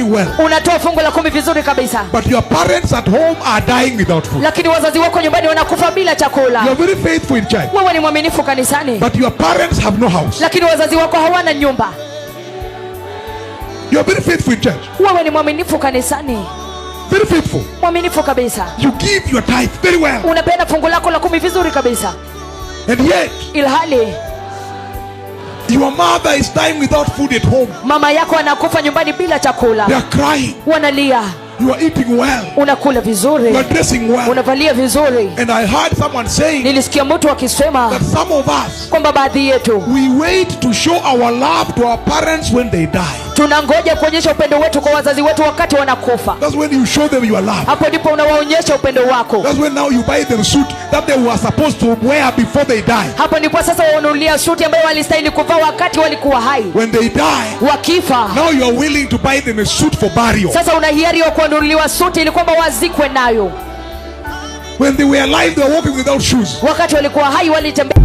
well. Unatoa fungu la 10 vizuri kabisa. But your parents at home are dying without food. Lakini wazazi wako nyumbani wanakufa bila chakula. You are very faithful in church. Wewe ni mwaminifu kanisani. But your parents have no house. Lakini wazazi wako hawana nyumba. You are very faithful in church. Wewe ni mwaminifu kanisani. Very faithful. Mwaminifu kabisa. You give your tithe very well. Unapenda fungu lako la 10 vizuri kabisa. And yet, ilhali your mother is dying without food at home. Mama yako anakufa nyumbani bila chakula. They are crying. Wanalia. You are eating well. Unakula vizuri. You are dressing well. Unavalia vizuri. And I heard someone saying, nilisikia mtu akisema that some of us, kwamba baadhi yetu, we wait to show our love to our parents when they die. Tunangoja kuonyesha upendo wetu kwa wazazi wetu wakati wanakufa. That's when you show them your love. Hapo ndipo unawaonyesha upendo wako. That's when now you buy them suit that they were supposed to wear before they die. Hapo ndipo sasa wanunulia suti ambayo walistahili kuvaa wakati walikuwa hai. When they die, wakifa, now you are willing to buy them a suit for burial. Sasa una hiari ya kununuliwa suti ili kwamba wazikwe nayo. When they were alive, they were walking without shoes. Wakati walikuwa hai walitembea